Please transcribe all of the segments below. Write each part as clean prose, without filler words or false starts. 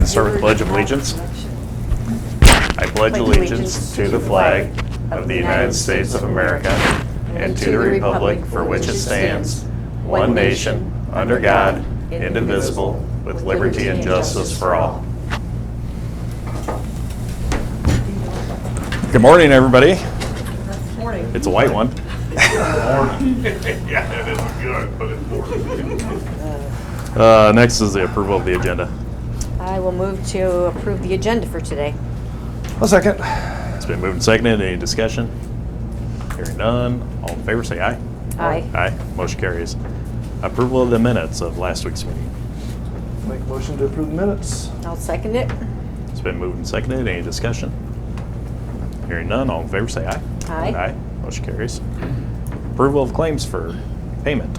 Start with the Pledge of Allegiance. I pledge allegiance to the flag of the United States of America and to the republic for which it stands, one nation, under God, indivisible, with liberty and justice for all. Good morning, everybody. Good morning. It's a white one. Yeah, it isn't good, but it's important. Next is the approval of the agenda. I will move to approve the agenda for today. A second. It's been moved and seconded. Any discussion? Hearing none. All in favor say aye. Aye. Aye. Motion carries. Approval of the minutes of last week's meeting. Make a motion to approve the minutes. I'll second it. It's been moved and seconded. Any discussion? Hearing none. All in favor say aye. Aye. Aye. Motion carries. Approval of claims for payment.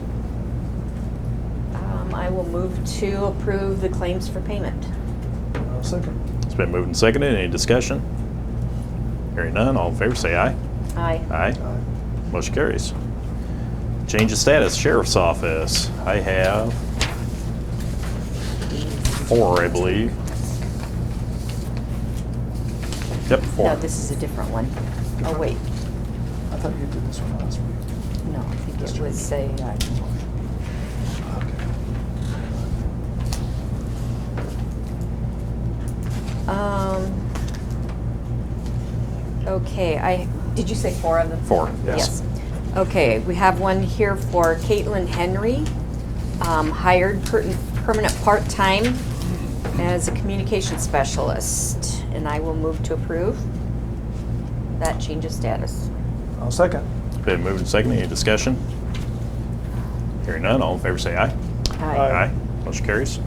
I will move to approve the claims for payment. A second. It's been moved and seconded. Any discussion? Hearing none. All in favor say aye. Aye. Aye. Motion carries. Change of status, Sheriff's Office. I have 4, I believe. Yep, 4. No, this is a different one. Oh, wait. I thought you did this one last week. No, I think it was okay, did you say 4 of them? 4, yes. Okay, we have one here for Caitlin Henry, hired permanent part-time as a communication specialist, and I will move to approve that change of status. I'll second. Been moved and seconded. Any discussion? Hearing none. All in favor say aye. Aye. Motion carries.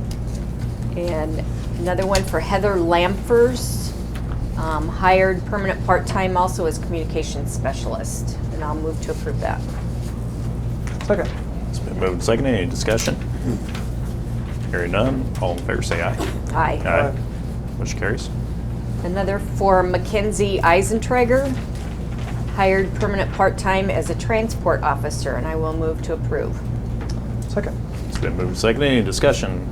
And another one for Heather Lamfers, hired permanent part-time also as communication specialist, and I'll move to approve that. Second. It's been moved and seconded. Any discussion? Hearing none. All in favor say aye. Aye. Aye. Motion carries. Another for Mackenzie Eisentrager, hired permanent part-time as a transport officer, and I will move to approve. Second. It's been moved and seconded. Any discussion?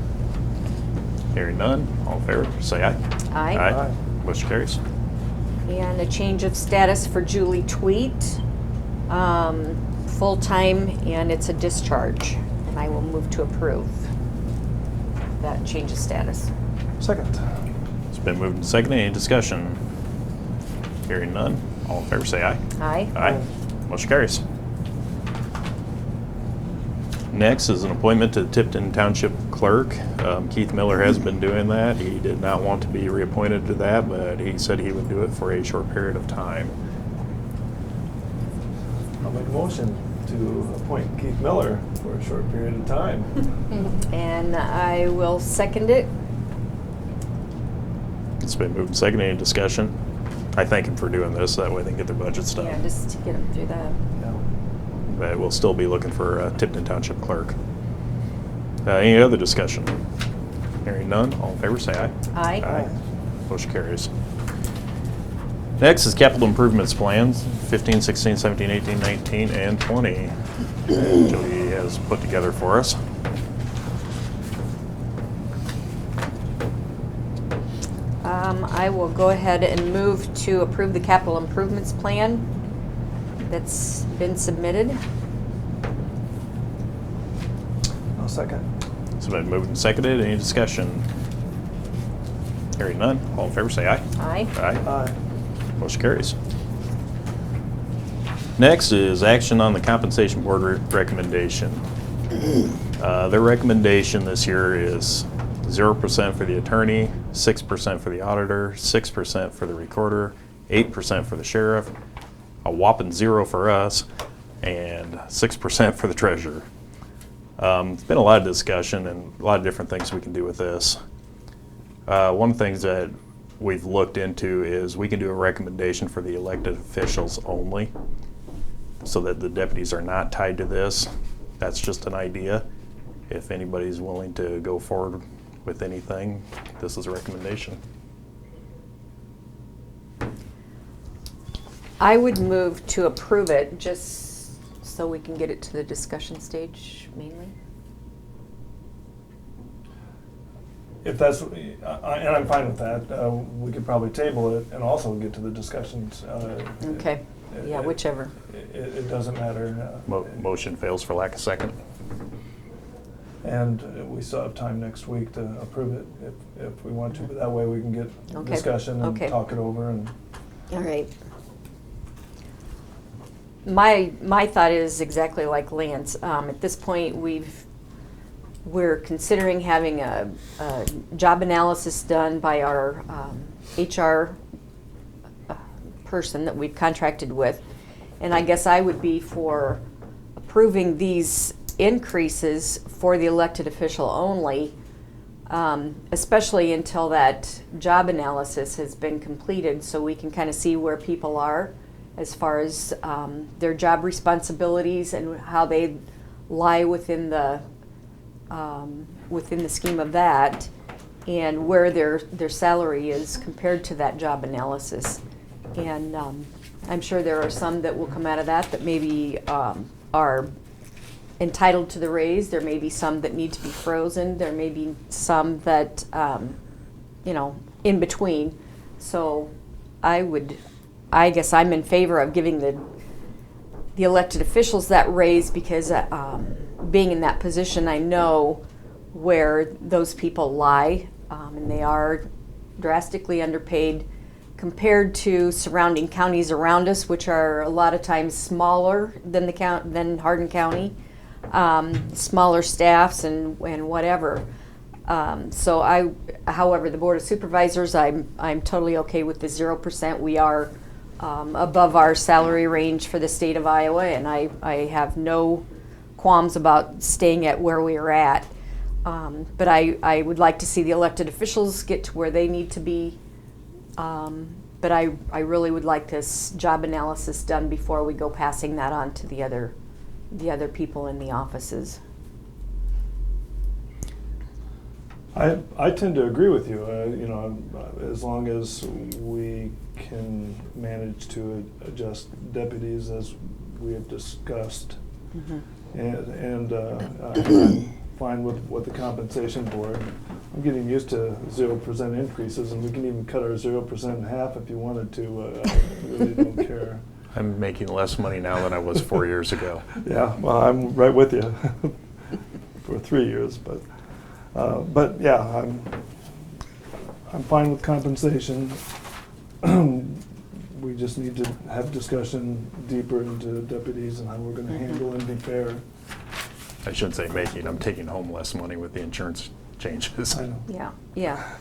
Hearing none. All in favor say aye. Aye. Aye. Motion carries. And a change of status for Julie Tweet, full-time, and it's a discharge, and I will move to approve that change of status. Second. It's been moved and seconded. Any discussion? Hearing none. All in favor say aye. Aye. Aye. Motion carries. Next is an appointment to the Tipton Township Clerk. Keith Miller has been doing that. He did not want to be reappointed to that, but he said he would do it for a short period of time. I'll make a motion to appoint Keith Miller for a short period of time. And I will second it. It's been moved and seconded. Any discussion? I thank him for doing this. That way they can get their budgets done. Yeah, just to get them through that. Yeah. But we'll still be looking for a Tipton Township Clerk. Any other discussion? Hearing none. All in favor say aye. Aye. Aye. Motion carries. Next is capital improvements plans, 15, 16, 17, 18, 19, and 20. Jody has put together for us. I will go ahead and move to approve the capital improvements plan that's been submitted. I'll second. It's been moved and seconded. Any discussion? Hearing none. All in favor say aye. Aye. Aye. Aye. Motion carries. Next is action on the compensation board recommendation. Their recommendation this year is 0% for the attorney, 6% for the auditor, 6% for the recorder, 8% for the sheriff, a whopping 0 for us, and 6% for the treasurer. It's been a lot of discussion and a lot of different things we can do with this. One of the things that we've looked into is we can do a recommendation for the elected officials only, so that the deputies are not tied to this. That's just an idea. If anybody's willing to go forward with anything, this is a recommendation. I would move to approve it, just so we can get it to the discussion stage mainly. if that's, and I'm fine with that, we could probably table it and also get to the discussions. Okay, yeah, whichever. It doesn't matter. Motion fails for lack of second. And we still have time next week to approve it if we want to, but that way we can get Okay. discussion and Okay. talk it over and. All right. My thought is exactly like Lance. At this point, we're considering having a job analysis done by our HR person that we've contracted with. And I guess I would be for approving these increases for the elected official only, especially until that job analysis has been completed, so we can kind of see where people are as far as their job responsibilities and how they lie within the scheme of that, and where their salary is compared to that job analysis. And I'm sure there are some that will come out of that maybe are entitled to the raise. There may be some that need to be frozen. There may be some that, in between. So I guess I'm in favor of giving the elected officials that raise because being in that position, I know where those people lie, and they are drastically underpaid compared to surrounding counties around us, which are a lot of times smaller than Hardin County. Smaller staffs and whatever. However, the Board of Supervisors, I'm totally okay with the 0%. We are above our salary range for the state of Iowa, and I have no qualms about staying at where we are at. But I would like to see the elected officials get to where they need to be. But I really would like this job analysis done before we go passing that on to the other people in the offices. I tend to agree with you. As long as we can manage to adjust deputies as we have discussed, and I'm fine with what the compensation board. I'm getting used to 0% increases, and we can even cut our 0% in half if you wanted to. I really don't care. I'm making less money now than I was 4 years ago. Yeah, well, I'm right with you for 3 years, but yeah, I'm fine with compensation. We just need to have discussion deeper into deputies and how we're going to handle and be fair. I shouldn't say making, I'm taking home less money with the insurance changes. I know. Yeah.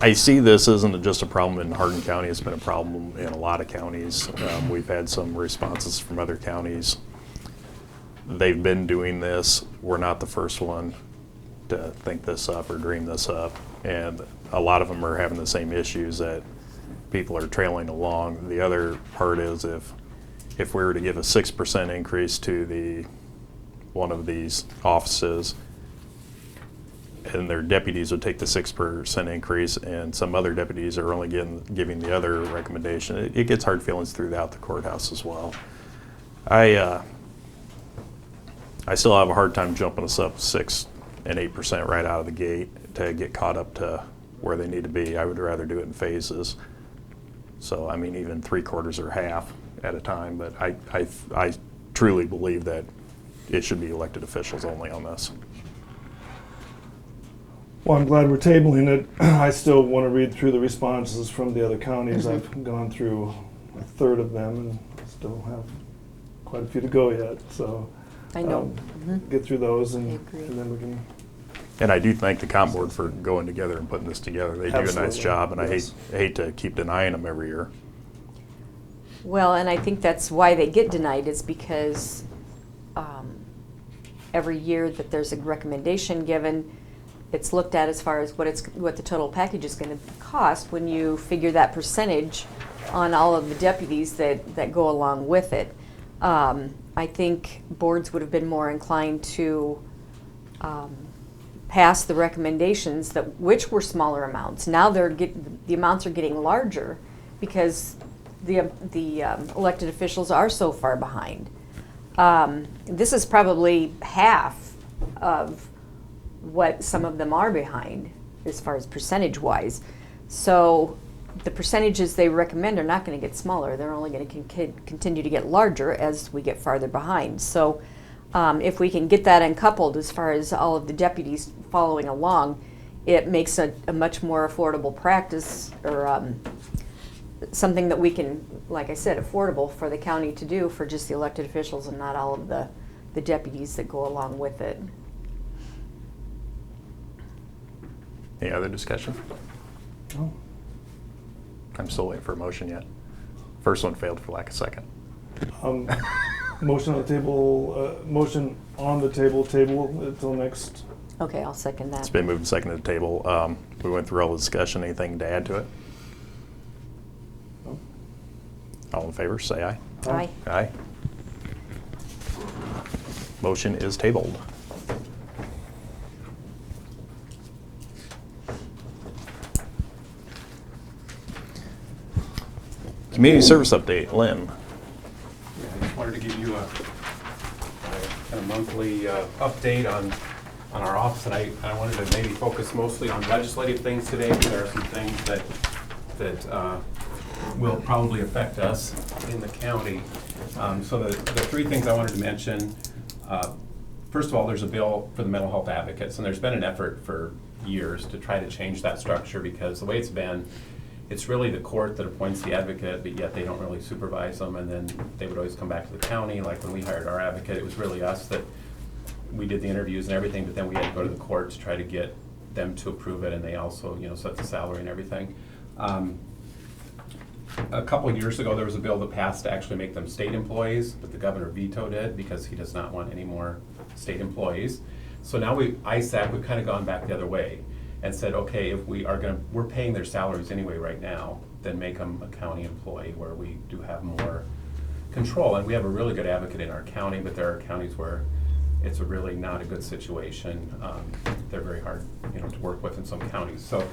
I see this isn't just a problem in Hardin County, it's been a problem in a lot of counties. We've had some responses from other counties. They've been doing this. We're not the first one to think this up or dream this up. And a lot of them are having the same issues, that people are trailing along. The other part is if we were to give a 6% increase to one of these offices, and their deputies would take the 6% increase, and some other deputies are only giving the other recommendation, it gets hard feelings throughout the courthouse as well. I still have a hard time jumping us up 6 and 8% right out of the gate to get caught up to where they need to be. I would rather do it in phases. So I mean, even 3/4 or half at a time. But I truly believe that it should be elected officials only on this. Well, I'm glad we're tabling it. I still want to read through the responses from the other counties. I've gone through a third of them and still have quite a few to go yet. So I know. Get through those, I and agree. then we can. And I do thank the comp board for going together and putting this together. They do a nice Absolutely. job, and Yes. I hate to keep denying them every year. Well, and I think that's why they get denied, is because every year that there's a recommendation given, it's looked at as far as what the total package is going to cost when you figure that percentage on all of the deputies that go along with it. I think boards would have been more inclined to pass the recommendations which were smaller amounts. Now the amounts are getting larger because the elected officials are so far behind. This is probably half of what some of them are behind as far as percentage-wise. So the percentages they recommend are not going to get smaller. They're only going to continue to get larger as we get farther behind. So if we can get that uncoupled as far as all of the deputies following along, it makes a much more affordable practice, or something that we can, like I said, affordable for the county to do for just the elected officials and not all of the deputies that go along with it. Any other discussion? No. I'm still waiting for a motion yet. First one failed for lack of second. Motion on the table, motion on the table until next. Okay, I'll second that. It's been moved and seconded to table. We went through all the discussion. Anything to add to it? No. All in favor, say aye. Aye. Aye. Motion is tabled. Community service update, Lynn. Yeah, I just wanted to give you a kind of monthly update on our office, and I wanted to maybe focus mostly on legislative things today, because there are some things that will probably affect us in the county. So the three things I wanted to mention, first of all, there's a bill for the mental health advocates, and there's been an effort for years to try to change that structure, because the way it's been, it's really the court that appoints the advocate, but yet they don't really supervise them, and then they would always come back to the county. Like when we hired our advocate, it was really us that we did the interviews and everything, but then we had to go to the court to try to get them to approve it, and they also, set the salary and everything. A couple of years ago, there was a bill that passed to actually make them state employees, but the governor vetoed it because he does not want any more state employees. So now ISAC, we've kind of gone back the other way and said, okay, if we're paying their salaries anyway right now, then make them a county employee where we do have more control. And we have a really good advocate in our county, but there are counties where it's a really not a good situation. They're very hard, to work with in some counties. So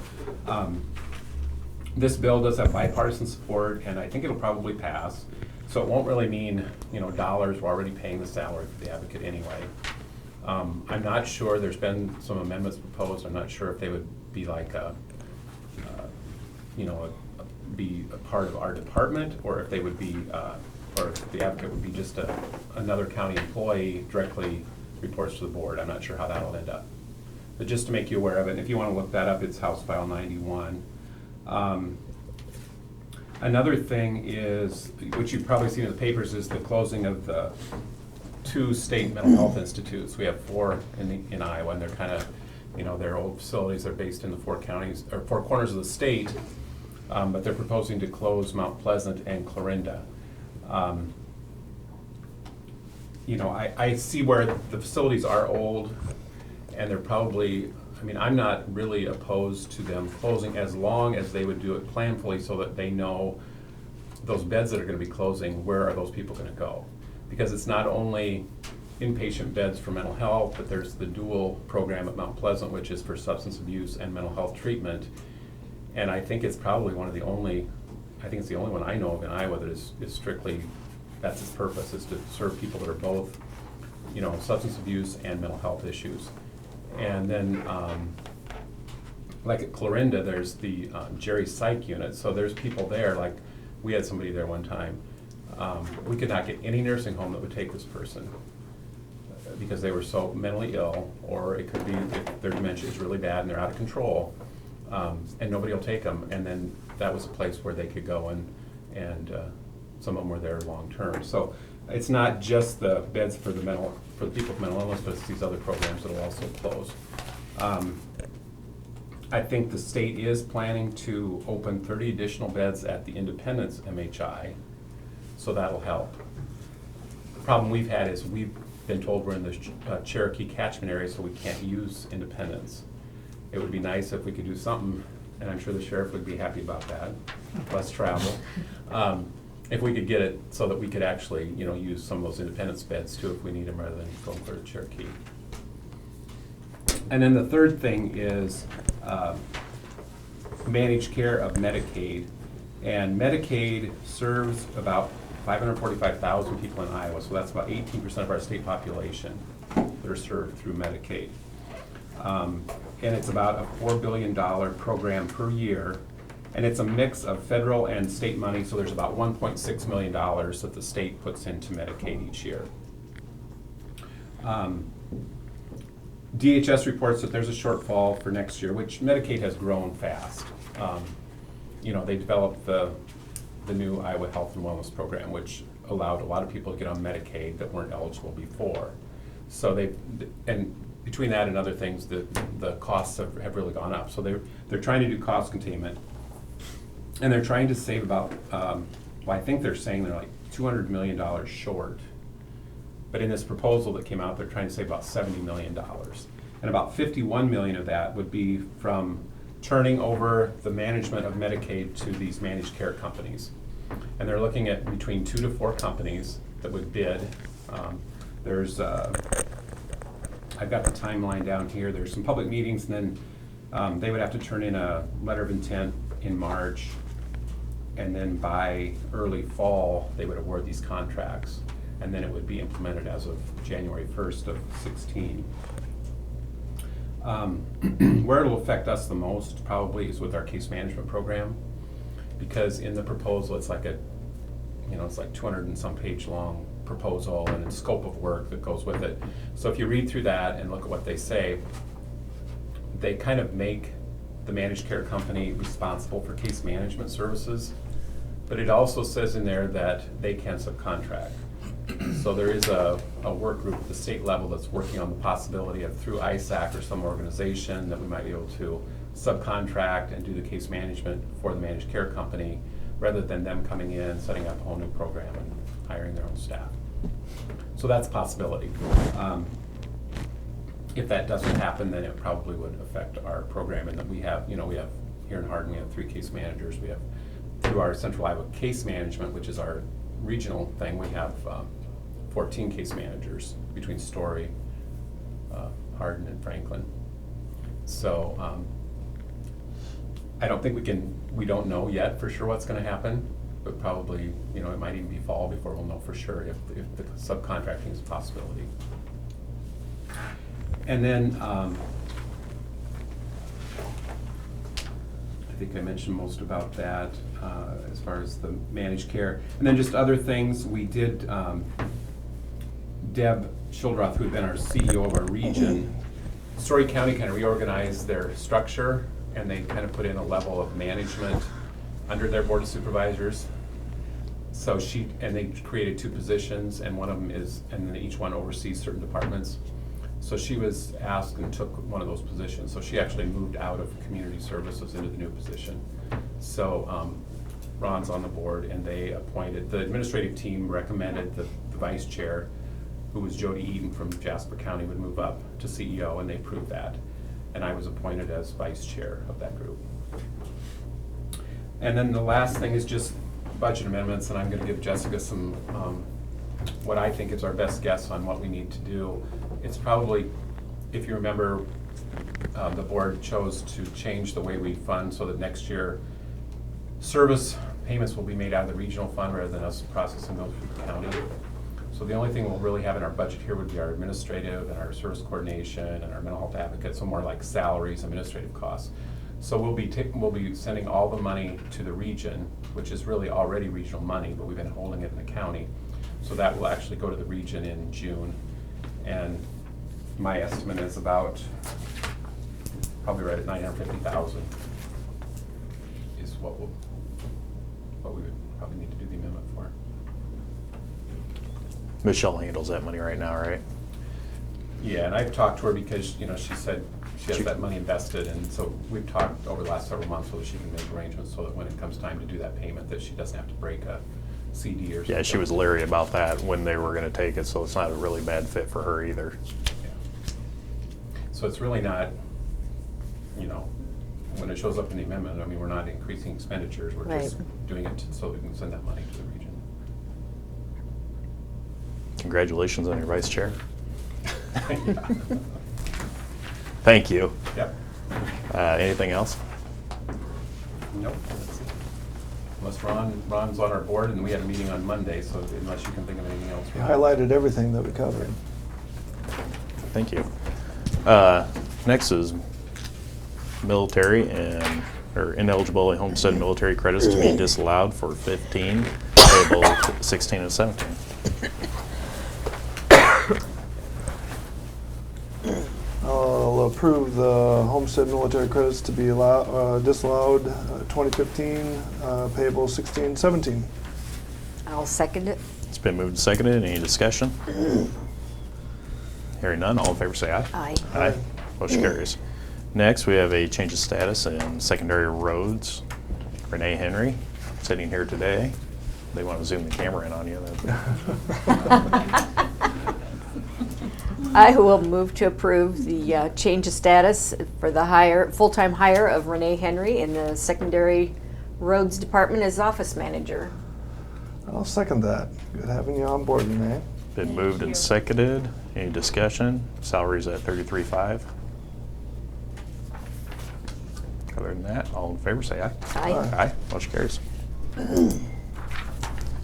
this bill does have bipartisan support, and I think it'll probably pass. So it won't really mean, dollars. We're already paying the salary for the advocate anyway. I'm not sure, there's been some amendments proposed. I'm not sure if they would be like be a part of our department, or if they would be, or if the advocate would be just another county employee directly reports to the board. I'm not sure how that'll end up. But just to make you aware of it, and if you want to look that up, it's House File 91. Another thing is, which you've probably seen in the papers, is the closing of the 2 state mental health institutes. We have 4 in Iowa, and they're kind of, their old facilities are based in the 4 counties, or 4 corners of the state, but they're proposing to close Mount Pleasant and Clarinda. I see where the facilities are old, and they're probably, I'm not really opposed to them closing, as long as they would do it planfully so that they know those beds that are going to be closing, where are those people going to go? Because it's not only inpatient beds for mental health, but there's the dual program at Mount Pleasant, which is for substance abuse and mental health treatment. And I think it's probably it's the only one I know of in Iowa that is strictly, that's its purpose, is to serve people that are both, substance abuse and mental health issues. And then, like at Clarinda, there's the Jerry Psych unit. So there's people there, like we had somebody there one time. We could not get any nursing home that would take this person because they were so mentally ill, or it could be if their dementia is really bad and they're out of control, and nobody will take them. And then that was a place where they could go, and some of them were there long term. So it's not just the beds for the people with mental illness, but it's these other programs that will also close. I think the state is planning to open 30 additional beds at the Independence MHI, so that'll help. The problem we've had is we've been told we're in the Cherokee catchment area, so we can't use Independence. It would be nice if we could do something, and I'm sure the sheriff would be happy about that, less travel. If we could get it so that we could actually, use some of those Independence beds too if we need them, rather than going clear to Cherokee. And then the third thing is managed care of Medicaid. And Medicaid serves about 545,000 people in Iowa, so that's about 18% of our state population that are served through Medicaid. And it's about a $4 billion program per year. And it's a mix of federal and state money, so there's about $1.6 million that the state puts into Medicaid each year. DHS reports that there's a shortfall for next year, which Medicaid has grown fast. You know, they developed the new Iowa Health and Wellness Program, which allowed a lot of people to get on Medicaid that weren't eligible before. So and between that and other things, the costs have really gone up. So they're trying to do cost containment, and they're trying to save about, well, I think they're saying they're like $200 million short. But in this proposal that came out, they're trying to save about $70 million. And about 51 million of that would be from turning over the management of Medicaid to these managed care companies. And they're looking at between 2 to 4 companies that would bid. I've got the timeline down here. There's some public meetings, and then they would have to turn in a letter of intent in March. And then by early fall, they would award these contracts. And then it would be implemented as of January 1st of 16. Where it'll affect us the most probably is with our case management program, because in the proposal it's like it's like 200 and some page long proposal and a scope of work that goes with it. So if you read through that and look at what they say, they kind of make the managed care company responsible for case management services, but it also says in there that they can subcontract. So there is a work group at the state level that's working on the possibility of, through ISAC or some organization, that we might be able to subcontract and do the case management for the managed care company, rather than them coming in, setting up a whole new program and hiring their own staff. So that's a possibility. If that doesn't happen, then it probably would affect our program, and that we have here in Hardin, we have 3 case managers. We have, through our Central Iowa Case Management, which is our regional thing, we have 14 case managers between Story, Hardin, and Franklin. So I don't think we don't know yet for sure what's going to happen, but probably, it might even be fall before we'll know for sure if the subcontracting is a possibility. And then I think I mentioned most about that as far as the managed care. And then just other things, we did, Deb Schildroth, who had been our CEO of our region, Story County kind of reorganized their structure, and they kind of put in a level of management under their Board of Supervisors. So they created 2 positions, and one of them and then each one oversees certain departments. So she was asked and took one of those positions. So she actually moved out of community services into the new position. So Ron's on the board, and they appointed, the administrative team recommended the vice chair, who was Jody Eden from Jasper County, would move up to CEO, and they approved that. And I was appointed as vice chair of that group. And then the last thing is just budget amendments, and I'm going to give Jessica some, what I think is our best guess on what we need to do. It's probably, if you remember, the board chose to change the way we fund so that next year service payments will be made out of the regional fund rather than us processing those through the county. So the only thing we'll really have in our budget here would be our administrative and our service coordination and our mental health advocates, so more like salaries, administrative costs. So we'll be sending all the money to the region, which is really already regional money, but we've been holding it in the county. So that will actually go to the region in June. And my estimate is about, probably right at $950,000 is what we would probably need to do the amendment for. Michelle handles that money right now, right? Yeah, and I've talked to her because, she said she has that money invested, and so we've talked over the last several months so that she can make arrangements so that when it comes time to do that payment, that she doesn't have to break a CD or something. Yeah, she was leery about that when they were going to take it, so it's not a really bad fit for her either. Yeah. So it's really not, when it shows up in the amendment, we're not increasing expenditures, we're just doing it so we can send that money to the region. Congratulations on your vice chair. Thank you. Yep. Anything else? Nope. That's it. Unless Ron's on our board, and we had a meeting on Monday, so unless you can think of anything else. You highlighted everything that we covered. Thank you. Next is military and, or ineligible homestead military credits to be disallowed for 15, payable 16 and 17. I'll approve the homestead military credits to be disallowed 2015, payable 16, 17. I'll second it. It's been moved and seconded. Any discussion? Hearing none, all in favor say aye. Aye. Aye. Motion carries. Next, we have a change of status in secondary roads. Renee Henry, sitting here today. They want to zoom the camera in on you. I will move to approve the change of status for the full-time hire of Renee Henry in the Secondary Roads Department as office manager. I'll second that. Good having you on board, Renee. Been moved and seconded. Any discussion? Salary's at $33,500. Other than that, all in favor say aye. Aye. Aye. Motion carries.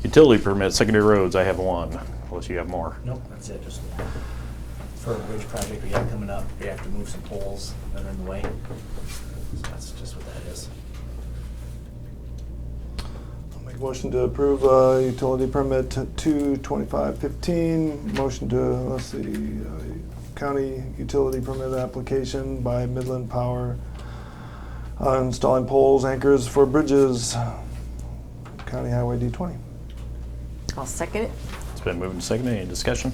Utility permit, secondary roads, I have one, unless you have more. Nope, that's it, just for a bridge project we have coming up, we have to move some poles that are in the way. So that's just what that is. I'll make a motion to approve utility permit 22515. Motion to, let's see, county utility permit application by Midland Power installing poles, anchors for bridges, County Highway D20. I'll second it. It's been moved and seconded. Any discussion?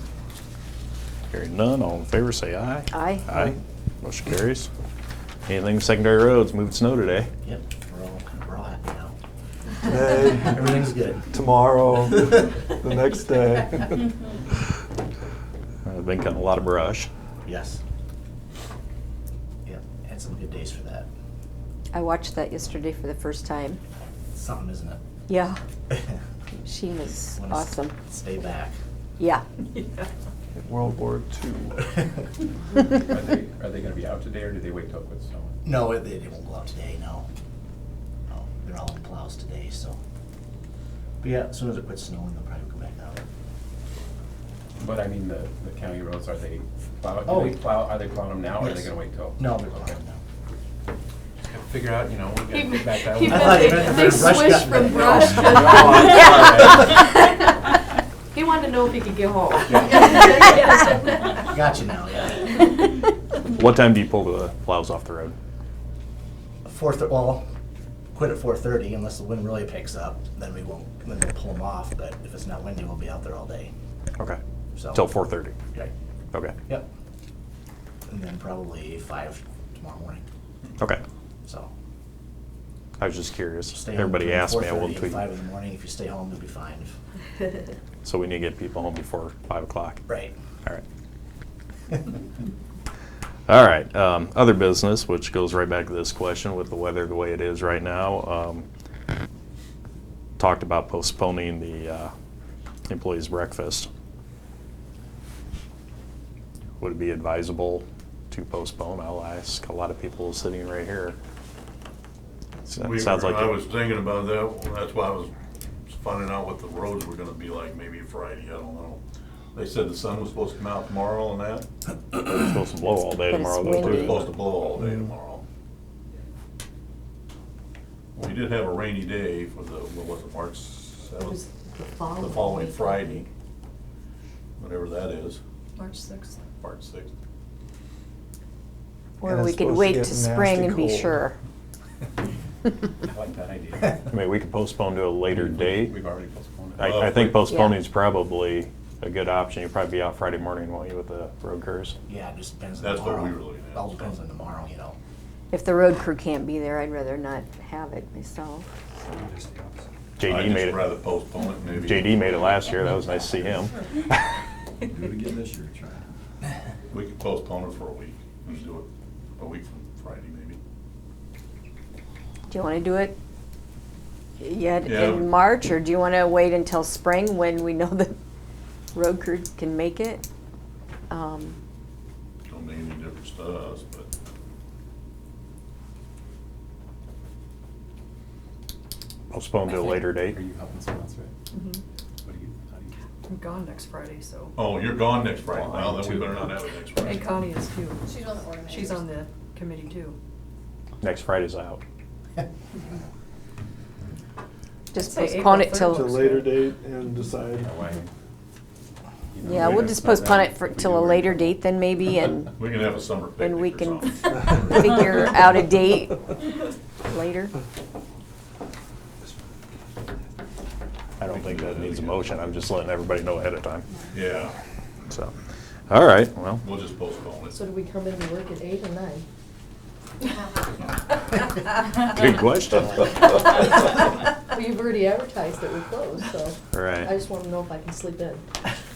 Hearing none, all in favor say aye. Aye. Aye. Motion carries. Anything secondary roads, moved snow today. Yep, we're all happy now. Today, Everything's good. tomorrow, the next day. I've been cutting a lot of brush. Yes. Yep, had some good days for that. I watched that yesterday for the first time. Something, isn't Yeah, it? she was Wanna awesome. Stay back. Yeah. World War II. Are they gonna be out today, or do they wait till it quits snowing? No, they won't go out today, no. No, they're all in plows today, so. But yeah, as soon as it quits snowing, they'll probably go back out. But I mean, the county roads, are they plowing, Oh. are they plowing them now, or are they Yes. gonna wait till? No, they're going Okay. out now. Figure out, we gotta get back that He one. I thought you meant they if there's brush switched cutting from it. brush No, to. He wanted to know if he could get home. Got you now, yeah. What time do you pull the plows off the road? Well, quit at 4:30 unless the wind really picks up, then we won't, then we'll pull them off, but if it's not windy, we'll be out there all day, Okay. so. Till 4:30. Right, Okay. yep. And then probably 5 tomorrow morning, Okay. so. I was just curious. Stay home Everybody between asked me, I 4:30 won't and tweet. 5 in the morning, if you stay home, you'll be fine. So we need to get people home before 5 o'clock. Right. All right. All right, other business, which goes right back to this question with the weather the way it is right now. Talked about postponing the employees' breakfast. Would it be advisable to postpone? I'll ask a lot of people sitting right here. Sounds like I was thinking about that, well, that's why I was finding out what the roads were gonna be like, maybe Friday, I don't know. They said the sun was supposed to come out tomorrow and that, it's supposed to blow all day But it's tomorrow though it was windy. too. supposed to blow all day tomorrow. We did have a rainy day for the, what was it, March It was 7th? The following Friday, whatever that is, March 6th. March 6th. Or And we it's could supposed to wait get to spring nasty and be cold. sure. I like that idea. I mean, we could postpone to a later date. We've already postponed it. I think postponing is probably a good option. You'll probably be out Friday morning, won't you, with the road crews? Yeah, it just depends on That's tomorrow. what we were looking at. All depends on tomorrow, If the road crew can't be there, I'd rather not have it myself. JD I'd made just rather it. postpone it, maybe. JD made it last year. That was nice to see him. Do it again this year, try it. We could postpone it for a week, and do it a week from Friday, maybe. Do you want to do it yet Yeah. in March, or do you want to wait until spring when we know the road crew can make it? Don't make any difference to us, but. Postpone to a later date. Are you helping someone else, right? Mhm. What do you, how do you? I'm gone next Friday, so. Oh, you're gone next Friday. Well, Well, then we too. better not have it next Friday. And Connie is too. She's on the organizers. She's on the committee too. Next Friday's out. Just I'd say postpone April it till, To a later date and decide. That way, you know, yeah, we'll just postpone it for, till a later date then maybe, and, We can have a summer and we picnic or can something. figure out a date later. I don't think that needs a motion. I'm just letting everybody know ahead of time. Yeah, So, all right, well, we'll just postpone it. So do we come in and work at 8 or 9? good question. Well, you've already advertised that we closed, so. All right. I just wanna know if I can sleep in.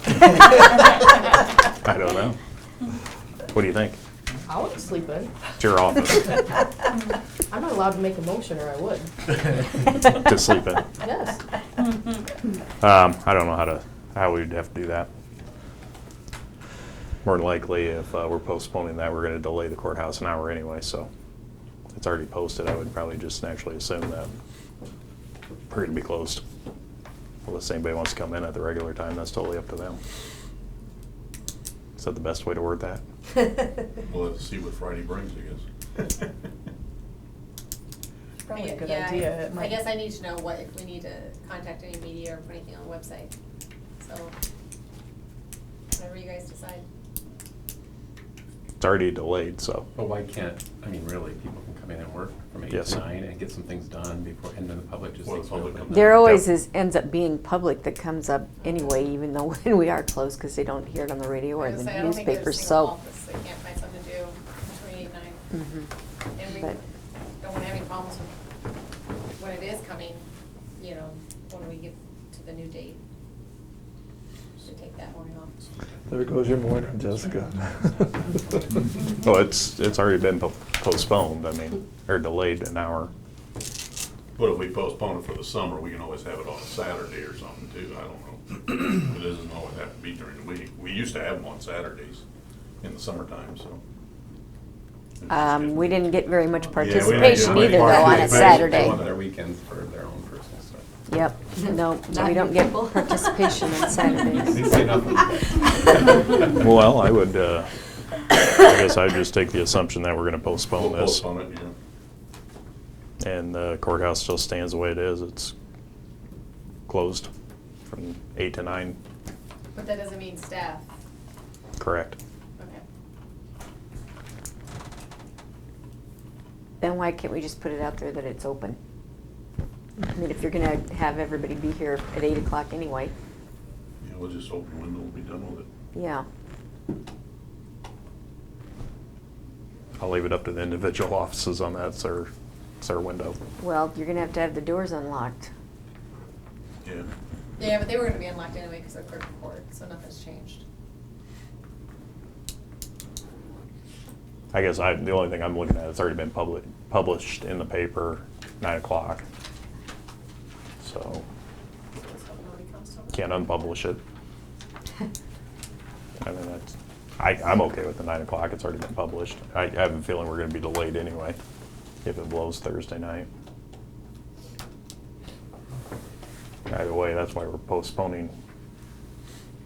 I don't know. What do you think? I want to sleep in. It's your office I'm not allowed to make a motion, or I would. to sleep in. Yes. I don't know how we'd have to do that. More than likely, if we're postponing that, we're gonna delay the courthouse an hour anyway, so it's already posted. I would probably just naturally assume that we're gonna be closed. Unless anybody wants to come in at the regular time, that's totally up to them. Is that the best way to word that? We'll have to see what Friday brings, I guess. Probably a good Yeah, idea. It I might- guess I need to know if we need to contact any media or put anything on the website. So, whatever you guys decide. It's already delayed, so. But why can't, I mean, really, people can come in and work from 8 Yes. to 9 and get some things done before, and then the public just Well, thinks the we're public open. There always Yep. ends up being public that comes up anyway, even though when we are closed, because they don't hear it on the radio or I the was gonna say, I don't think there's a newspapers, single so. office that can't find something to do between 8 and 9. Mhm. And we But- don't wanna have any problems with when it is coming, you know, when we get to the new date. Should take that morning off. There goes your morning, Jessica. Well, it's already been postponed, I mean, or delayed an hour. But if we postpone it for the summer, we can always have it on a Saturday or something too, I don't know. It doesn't always have to be during the week. We used to have them on Saturdays in the summertime, so. We didn't get very much Yeah, we didn't participation get either much though on a participation. They Saturday. want their weekends for their own personal stuff. Yep, no, Not we don't you get people. participation on Didn't Saturdays. say nothing. Well, I would, I guess I'd just take the assumption that we're gonna postpone We'll this. postpone it, yeah. And the courthouse still stands the way it is. It's closed from 8 to 9, But that doesn't mean staff. correct? Okay. Then why can't we just put it out there that it's open? I mean, if you're gonna have everybody be here at 8 o'clock anyway, Yeah, we'll just open the window and be done with it. yeah. I'll leave it up to the individual offices on that, it's their window. Well, you're gonna have to have the doors unlocked. Yeah. Yeah, but they were gonna be unlocked anyway because of clerk of court, so nothing's changed. I guess the only thing I'm looking at, it's already been published in the paper, 9 o'clock. So, Let's hope nobody comes to them. can't unpublish it. I mean, I'm okay with the 9 o'clock, it's already been published. I have a feeling we're gonna be delayed anyway, if it blows Thursday night. Either way, that's why we're postponing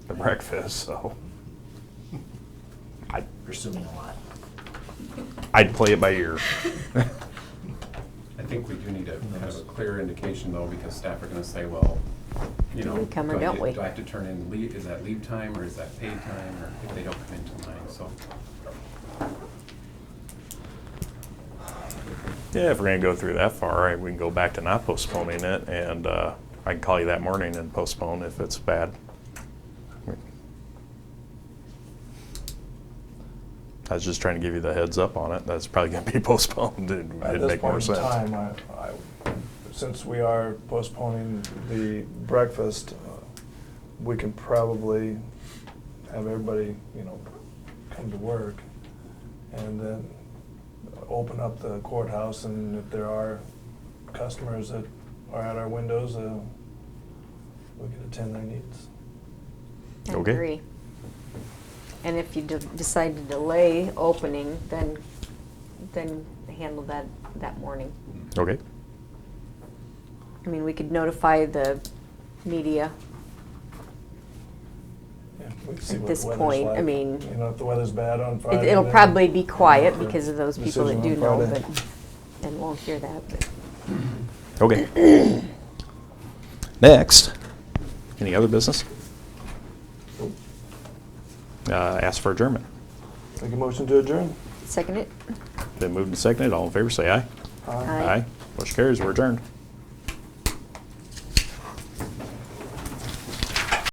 the breakfast, so. You're assuming a lot. I'd play it by ear. I think we do need to have a clear indication though, because staff are gonna say, well, you know. Do we come or do I don't get- we? Do I have to turn in leave, is that leave time or is that paid time, or if they don't come in till 9, so. Yeah, if we're gonna go through that far, we can go back to not postponing it, and I can call you that morning and postpone if it's bad. I was just trying to give you the heads up on it. That's probably gonna be postponed. It'd At this make more point in sense. time, since we are postponing the breakfast, we can probably have everybody, come to work and then open up the courthouse, and if there are customers that are at our windows, we can attend their needs. I Okay. agree. And if you decide to delay opening, then handle that morning. Okay. I mean, we could notify the media We can see At what this the weather's point, I like. mean, You know, if the weather's bad on Friday. It'll then probably be quiet make a because of those people that do decision know, on but, Friday. and won't hear that, but. Okay. Next, any other business? Ask for adjournment. Make a motion to adjourn. Second it? Been moved and seconded. All in favor, say aye. Aye. Motion carries. We're adjourned.